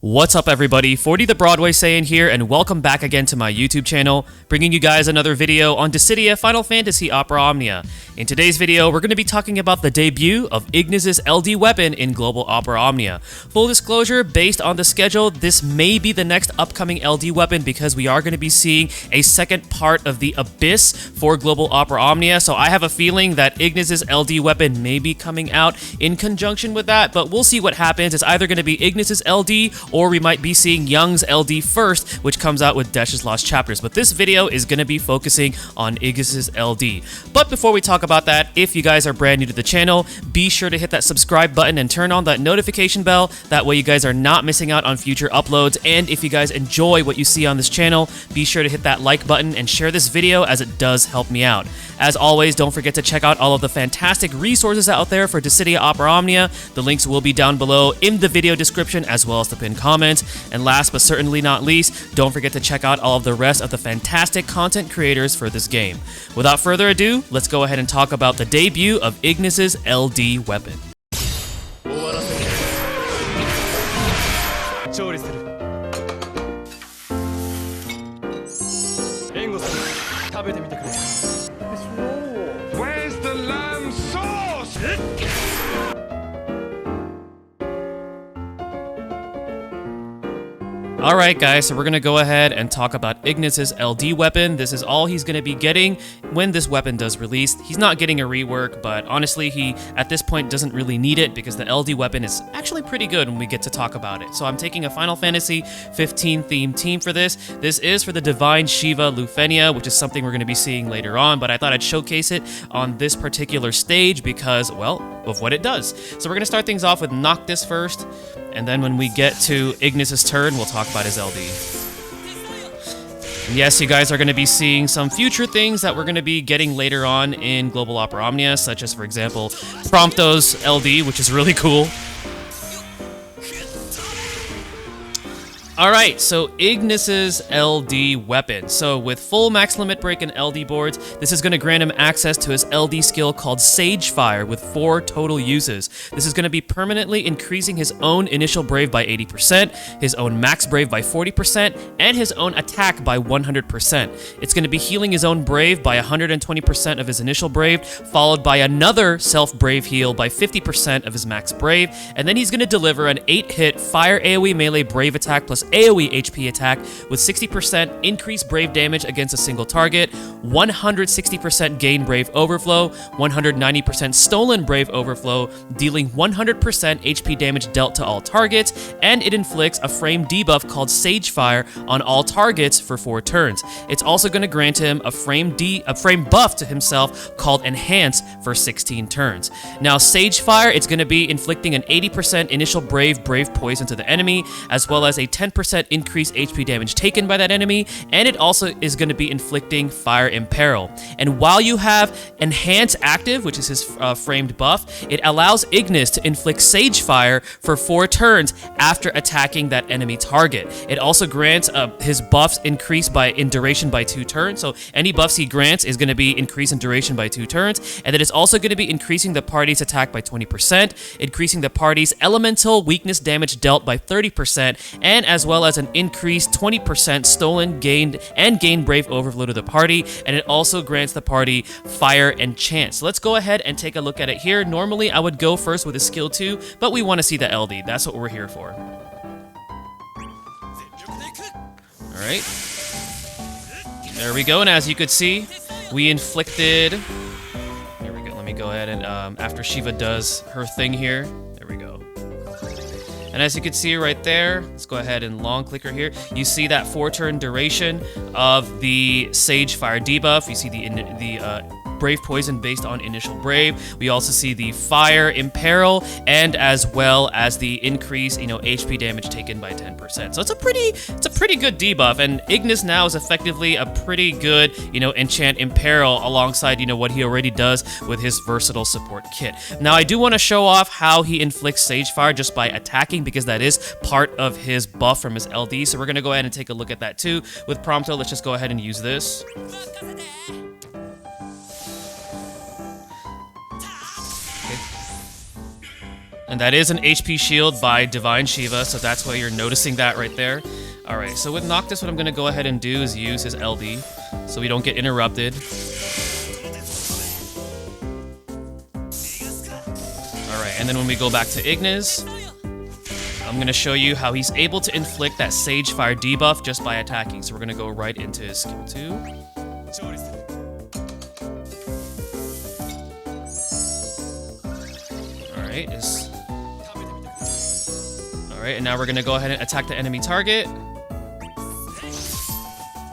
What's up everybody, 40 the Broadway Saiyan here, and welcome back again to my YouTube channel, bringing you guys another video on Dissidia Final Fantasy Opera Omnia. In today's video, we're going to be talking about the debut of Ignis' LD weapon in Global Opera Omnia. Full disclosure, based on the schedule, this may be the next upcoming LD weapon because we are going to be seeing a second part of the Abyss for Global Opera Omnia, so I have a feeling that Ignis' LD weapon may be coming out in conjunction with that, but we'll see what happens. It's either going to be Ignis' LD or we might be seeing Young's LD first, which comes out with Desh's Lost Chapters. But this video is going to be focusing on Ignis' LD. But before we talk about that, if you guys are brand new to the channel, be sure to hit that subscribe button and turn on that notification bell. That way you guys are not missing out on future uploads. And if you guys enjoy what you see on this channel, be sure to hit that like button and share this video, as it does help me out. As always, don't forget to check out all of the fantastic resources out there for Dissidia Opera Omnia. The links will be down below in the video description, as well as the pinned comments. And last but certainly not least, don't forget to check out all of the rest of the fantastic content creators for this game. Without further ado, let's go ahead and talk about the debut of Ignis' LD weapon. Where's the lamb sauce? Alright guys, so we're going to go ahead and talk about Ignis' LD weapon. This is all he's going to be getting when this weapon does release. He's not getting a rework, but honestly he at this point doesn't really need it because the LD weapon is actually pretty good when we get to talk about it. So I'm taking a Final Fantasy 15 themed team for this. This is for the Divine Shiva Lufenia, which is something we're going to be seeing later on, but I thought I'd showcase it on this particular stage because, well, of what it does. So we're going to start things off with Noctis first, and then when we get to Ignis' turn, we'll talk about his LD. And yes, you guys are going to be seeing some future things that we're going to be getting later on in Global Opera Omnia, such as, for example, Prompto's LD, which is really cool. Alright, so Ignis' LD weapon. So with full max limit break and LD boards, this is going to grant him access to his LD skill called Sage Fire with 4 total uses. This is going to be permanently increasing his own initial brave by 80%, his own max brave by 40%, and his own attack by 100%. It's going to be healing his own brave by 120% of his initial brave, followed by another self-brave heal by 50% of his max brave, and then he's going to deliver an 8-hit fire AoE melee brave attack plus AoE HP attack with 60% increased brave damage against a single target, 160% gain brave overflow, 190% stolen brave overflow, dealing 100% HP damage dealt to all targets, and it inflicts a frame debuff called Sage Fire on all targets for 4 turns. It's also going to grant him a frame buff to himself called Enhance for 16 turns. Now Sage Fire, it's going to be inflicting an 80% initial brave poison to the enemy, as well as a 10% increased HP damage taken by that enemy, and it also is going to be inflicting Fire Imperil. And while you have Enhance active, which is his framed buff, it allows Ignis to inflict Sage Fire for 4 turns after attacking that enemy target. It also grants his buffs increase in duration by 2 turns, so any buffs he grants is going to be increased in duration by 2 turns, and then it's also going to be increasing the party's attack by 20%, increasing the party's elemental weakness damage dealt by 30%, and as well as an increased 20% stolen, gained brave overflow to the party, and it also grants the party Fire Enchant. So let's go ahead and take a look at it here. Normally I would go first with a skill 2, but we want to see the LD. That's what we're here for. Alright. There we go, and as you could see, we inflicted... Here we go, let me go ahead and after Shiva does her thing here, there we go. And as you can see right there, let's go ahead and long clicker here. You see that 4-turn duration of the Sage Fire debuff. You see the Brave Poison based on initial Brave. We also see the Fire Imperil, and as well as the increase, HP damage taken by 10%. So it's a pretty good debuff, and Ignis now is effectively a pretty good, Enchant Imperil alongside, what he already does with his versatile support kit. Now I do want to show off how he inflicts Sage Fire just by attacking, because that is part of his buff from his LD. So we're going to go ahead and take a look at that too. With Prompto, let's just go ahead and use this. And that is an HP shield by Divine Shiva, so that's why you're noticing that right there. Alright, so with Noctis, what I'm going to go ahead and do is use his LD, so we don't get interrupted. Alright, and then when we go back to Ignis, I'm going to show you how he's able to inflict that Sage Fire debuff just by attacking. So we're going to go right into his skill 2. Alright, and now we're going to go ahead and attack the enemy target.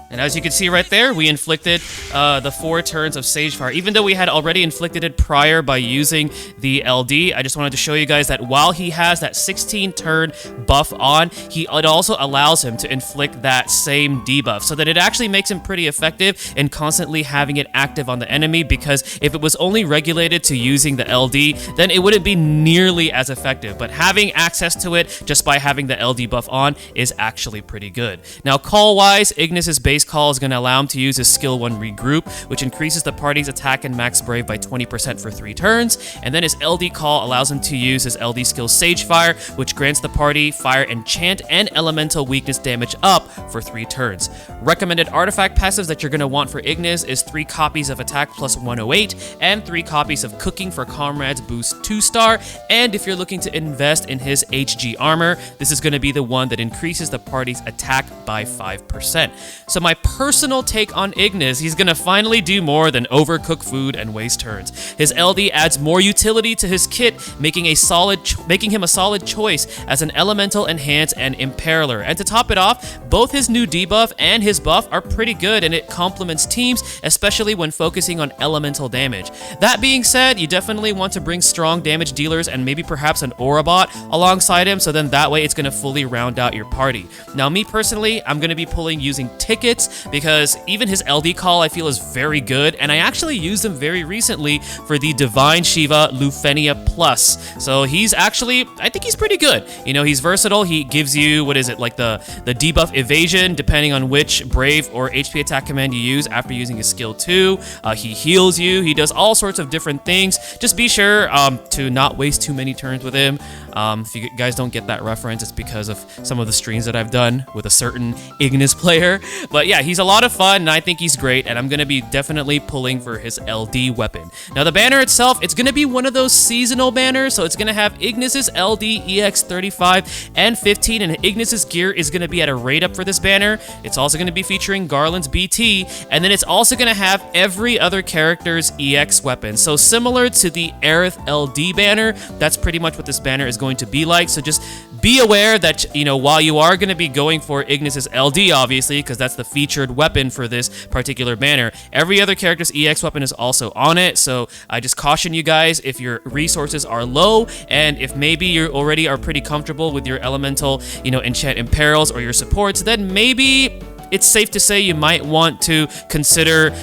And as you can see right there, we inflicted the 4 turns of Sage Fire. Even though we had already inflicted it prior by using the LD, I just wanted to show you guys that while he has that 16-turn buff on, it also allows him to inflict that same debuff, so that it actually makes him pretty effective in constantly having it active on the enemy, because if it was only regulated to using the LD, then it wouldn't be nearly as effective. But having access to it just by having the LD buff on is actually pretty good. Now, call-wise, Ignis' base call is going to allow him to use his skill 1 regroup, which increases the party's attack and max brave by 20% for 3 turns, and then his LD call allows him to use his LD skill Sage Fire, which grants the party fire enchant and elemental weakness damage up for 3 turns. Recommended artifact passives that you're going to want for Ignis is 3 copies of attack plus 108 and 3 copies of cooking for comrades boost 2-star, and if you're looking to invest in his HG armor, this is going to be the one that increases the party's attack by 5%. So my personal take on Ignis, he's gonna finally do more than overcook food and waste turns. His LD adds more utility to his kit, making him a solid choice as an elemental enhance and imperiler. And to top it off, both his new debuff and his buff are pretty good, and it complements teams, especially when focusing on elemental damage. That being said, you definitely want to bring strong damage dealers and maybe perhaps an aura bot alongside him, so then that way it's gonna fully round out your party. Now, me personally, I'm gonna be pulling using tickets, because even his LD call I feel is very good, and I actually used him very recently for the Divine Shiva Lufenia Plus. So he's actually, I think he's pretty good. You know, he's versatile. He gives you, what is it, like the debuff evasion, depending on which brave or HP attack command you use after using his skill 2. He heals you. He does all sorts of different things. Just be sure to not waste too many turns with him. If you guys don't get that reference, it's because of some of the streams that I've done with a certain Ignis player. But yeah, he's a lot of fun, and I think he's great, and I'm going to be definitely pulling for his LD weapon. Now, the banner itself, it's going to be one of those seasonal banners, so it's going to have Ignis' LD, EX 35, and 15, and Ignis' gear is going to be at a rate up for this banner. It's also going to be featuring Garland's BT, and then it's also going to have every other character's EX weapon. So similar to the Aerith LD banner, that's pretty much what this banner is going to be like. So just be aware that, you know, while you are going to be going for Ignis' LD, obviously, because that's the featured weapon for this particular banner, every other character's EX weapon is also on it. So I just caution you guys, if your resources are low, and if maybe you already are pretty comfortable with your elemental, you know, enchant imperils or your supports, then maybe it's safe to say you might want to consider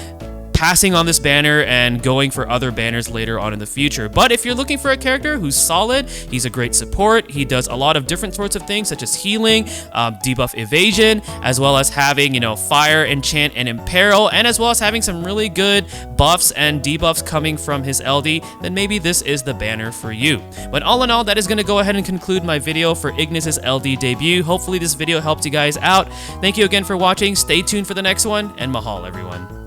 passing on this banner and going for other banners later on in the future. But if you're looking for a character who's solid, he's a great support, he does a lot of different sorts of things such as healing, debuff evasion, as well as having, you know, fire, enchant, and imperil, and as well as having some really good buffs and debuffs coming from his LD, then maybe this is the banner for you. But all in all, that is going to go ahead and conclude my video for Ignis' LD debut. Hopefully this video helped you guys out. Thank you again for watching, stay tuned for the next one, and mahal everyone.